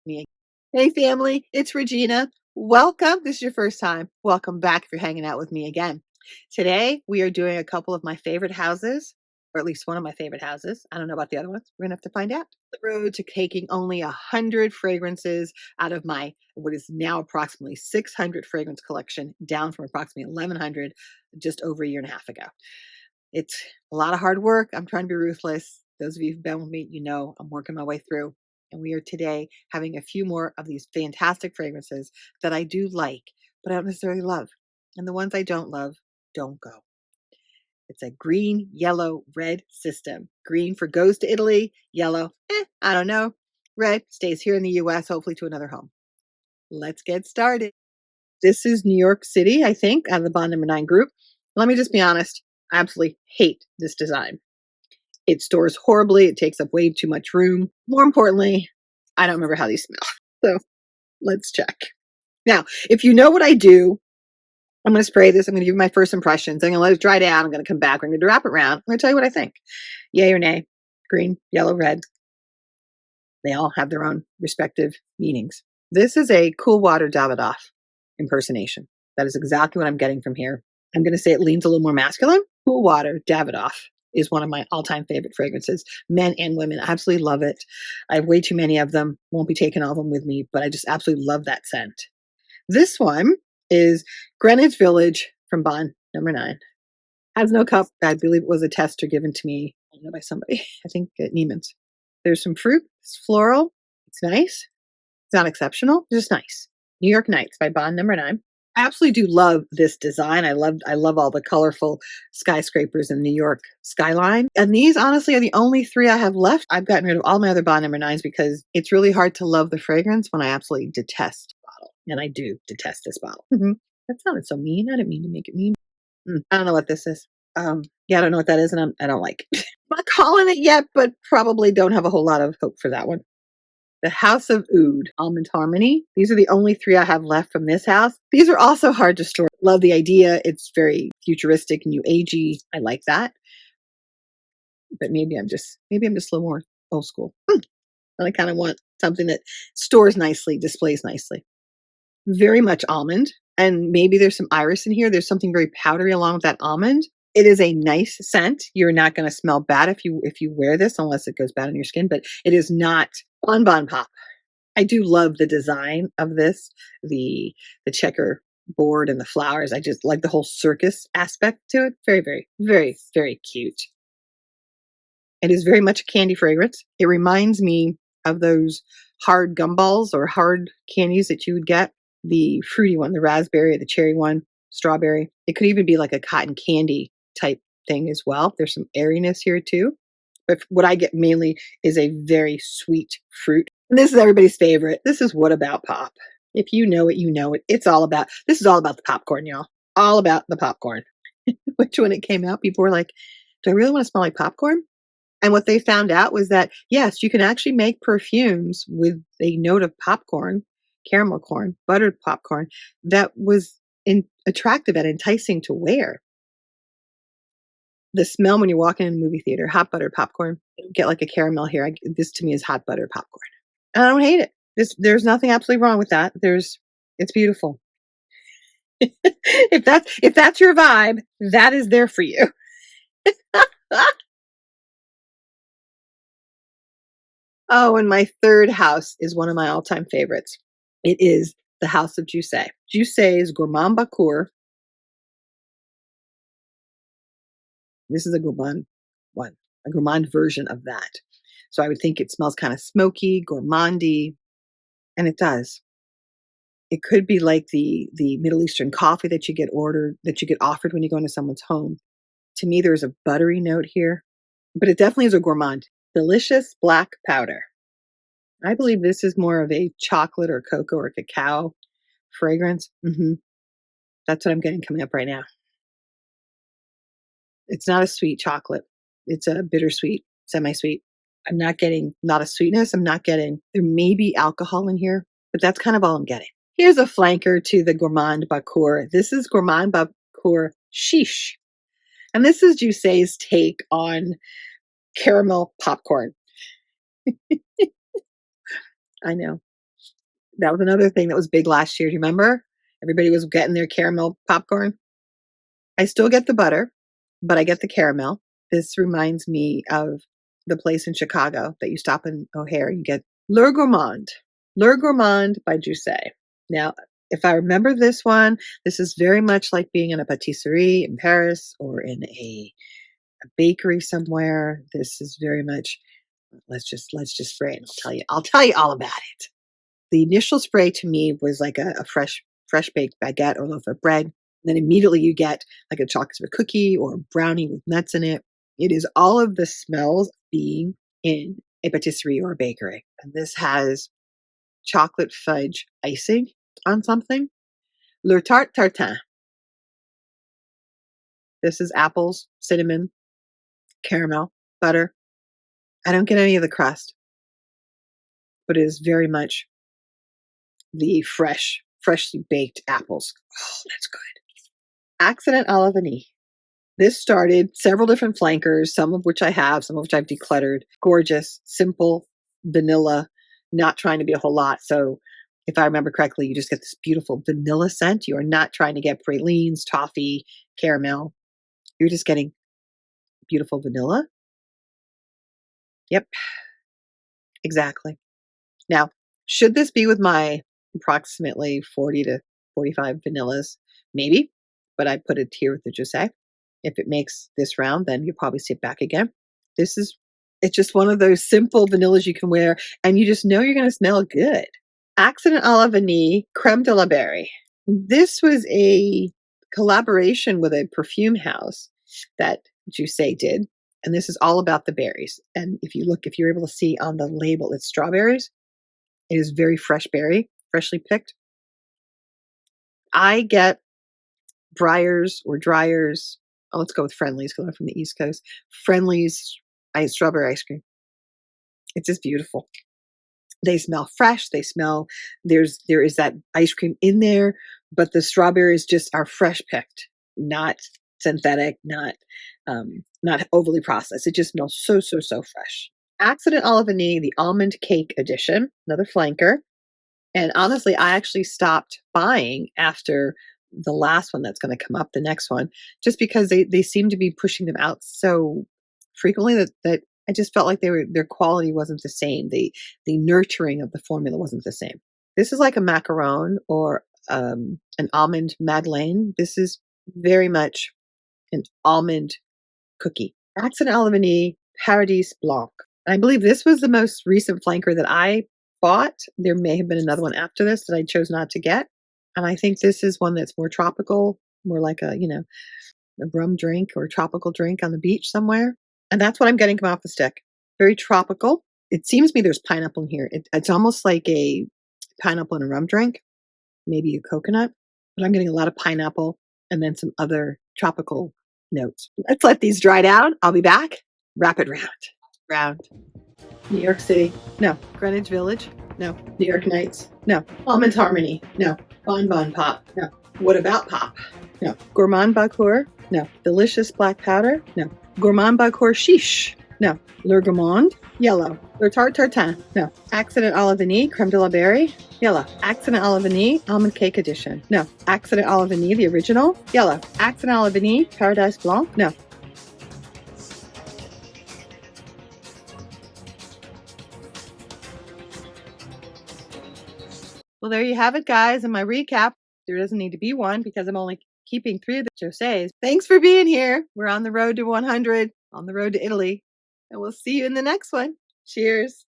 me. Hey family, it's Regina. Welcome. This is your first time. Welcome back if you're hanging out with me again. Today we are doing a couple of my favorite houses, or at least one of my favorite houses. I don't know about the other ones. We're gonna have to find out. The road to taking only 100 fragrances out of my what is now approximately 600 fragrance collection, down from approximately 1,100 just over a year and a half ago. It's a lot of hard work. I'm trying to be ruthless. Those of you who've been with me, you know I'm working my way through. And we are today having a few more of these fantastic fragrances that I do like, but I don't necessarily love. And the ones I don't love don't go. It's a green, yellow, red system. Green for goes to Italy, yellow, I don't know. Red stays here in the US, hopefully to another home. Let's get started. This is New York City, I think, out of the Bond number 9 group. Let me just be honest. I absolutely hate this design. It stores horribly. It takes up way too much room. More importantly, I don't remember how these smell. So let's check. Now, if you know what I do, I'm going to spray this. I'm going to give you my first impressions. I'm going to let it dry down. I'm going to come back. I'm going to wrap it around. I'm going to tell you what I think. Yay or nay. Green, yellow, red. They all have their own respective meanings. This is a Cool Water Davidoff impersonation. That is exactly what I'm getting from here. I'm going to say it leans a little more masculine. Cool Water Davidoff is one of my all-time favorite fragrances. Men and women, I absolutely love it. I have way too many of them. Won't be taking all of them with me, but I just absolutely love that scent. This one is Greenwich Village from Bond number 9. Has no cup. I believe it was a tester given to me, I don't know, by somebody. I think at Neiman's. There's some fruit. It's floral. It's nice. It's not exceptional. It's just nice. New York Nights by Bond number 9. I absolutely do love this design. I love all the colorful skyscrapers in New York skyline. And these honestly are the only 3 I have left. I've gotten rid of all my other Bond number 9s because it's really hard to love the fragrance when I absolutely detest the bottle. And I do detest this bottle. That sounded so mean. I didn't mean to make it mean. I don't know what this is. Yeah, I don't know what that is, and I don't like it. I'm not calling it yet, but probably don't have a whole lot of hope for that one. The House of Oud, Almond Harmony. These are the only 3 I have left from this house. These are also hard to store. Love the idea. It's very futuristic, new agey. I like that. But maybe I'm just a little more old school. And I kind of want something that stores nicely, displays nicely. Very much almond. And maybe there's some iris in here. There's something very powdery along with that almond. It is a nice scent. You're not going to smell bad if you wear this, unless it goes bad on your skin, but it is not Bon Pop. I do love the design of this, the checker board and the flowers. I just like the whole circus aspect to it. Very, very, very, very cute. It is very much a candy fragrance. It reminds me of those hard gumballs or hard candies that you would get. The fruity one, the raspberry, the cherry one, strawberry. It could even be like a cotton candy type thing as well. There's some airiness here too. But what I get mainly is a very sweet fruit. And this is everybody's favorite. This is What About Pop. If you know it, you know it. This is all about the popcorn, y'all. All about the popcorn. Which when it came out, people were like, do I really want to smell like popcorn? And what they found out was that, yes, you can actually make perfumes with a note of popcorn, caramel corn, buttered popcorn, that was attractive and enticing to wear. The smell when you're walking in a movie theater, hot buttered popcorn, you get like a caramel here. This to me is hot buttered popcorn. And I don't hate it. There's nothing absolutely wrong with that. It's beautiful. If that's your vibe, that is there for you. Oh, and my third house is one of my all-time favorites. It is the House of Jousset. Jousset's Gourmand Bacour. This is a gourmand one, a gourmand version of that. So I would think it smells kind of smoky, gourmandy, and it does. It could be like the Middle Eastern coffee that you get offered when you go into someone's home. To me, there's a buttery note here, but it definitely is a gourmand. Delicious black powder. I believe this is more of a chocolate or cocoa or cacao fragrance. That's what I'm getting coming up right now. It's not a sweet chocolate. It's a bittersweet, semi-sweet. I'm not getting not a sweetness. There may be alcohol in here, but that's kind of all I'm getting. Here's a flanker to the Gourmand Bacour. This is Gourmand Bacour Chiche. And this is Jousset's take on caramel popcorn. I know. That was another thing that was big last year. Do you remember? Everybody was getting their caramel popcorn. I still get the butter, but I get the caramel. This reminds me of the place in Chicago that you stop in O'Hare. You get Le Gourmand. Le Gourmand by Jousset. Now, if I remember this one, this is very much like being in a patisserie in Paris or in a bakery somewhere. This is very much, let's just spray it. I'll tell you all about it. The initial spray to me was like a fresh baked baguette or loaf of bread. Then immediately you get like a chocolate chip cookie or a brownie with nuts in it. It is all of the smells of being in a patisserie or a bakery. And this has chocolate fudge icing on something. Le tarte tartin. This is apples, cinnamon, caramel, butter. I don't get any of the crust, but it is very much the freshly baked apples. Oh, that's good. Accident à la vanille. This started several different flankers, some of which I have, some of which I've decluttered. Gorgeous, simple, vanilla, not trying to be a whole lot. So if I remember correctly, you just get this beautiful vanilla scent. You are not trying to get pralines, toffee, caramel. You're just getting beautiful vanilla. Yep, exactly. Now, should this be with my approximately 40 to 45 vanillas? Maybe, but I put it here with the Jousset. If it makes this round, then you'll probably see it back again. It's just one of those simple vanillas you can wear, and you just know you're going to smell good. Accident à la vanille, creme de la berry. This was a collaboration with a perfume house that Jousset did, and this is all about the berries. And if you're able to see on the label, it's strawberries. It is very fresh berry, freshly picked. I get Briars or Dryers. Oh, let's go with Friendlies because I'm from the East Coast. Friendlies strawberry ice cream. It's just beautiful. They smell fresh. There is that ice cream in there, but the strawberries just are fresh picked, not synthetic, not overly processed. It just smells so fresh. Accident à la vanille, the almond cake edition, another flanker. And honestly, I actually stopped buying after the last one that's going to come up, the next one, just because they seem to be pushing them out so frequently that I just felt like their quality wasn't the same. The nurturing of the formula wasn't the same. This is like a macaron or an almond madeleine. This is very much an almond cookie. Accident à la vanille, Paradis Blanc. I believe this was the most recent flanker that I bought. There may have been another one after this that I chose not to get. And I think this is one that's more tropical, more like a rum drink or a tropical drink on the beach somewhere. And that's what I'm getting come off the stick. Very tropical. It seems to me there's pineapple in here. It's almost like a pineapple in a rum drink, maybe a coconut, but I'm getting a lot of pineapple and then some other tropical notes. Let's let these dry down. I'll be back. Rapid round. New York City. No. Greenwich Village. No. New York Nights. No. Almond Harmony. No. Bon Pop. No. What about Pop? No. Gourmand Bacour. No. Delicious Black Powder. No. Gourmand Bacour Chiche. No. Le Gourmand. Yellow. Le Tarte Tartin. No. Accident à la vanille. Creme de la berry. Yellow. Accident à la vanille. Almond cake edition. No. Accident à la vanille. The original. Yellow. Accident à la vanille. Paradise Blanc. No. Well, there you have it, guys. In my recap, there doesn't need to be one because I'm only keeping 3 of the Jossets. Thanks for being here. We're on the road to 100, on the road to Italy, and we'll see you in the next one. Cheers.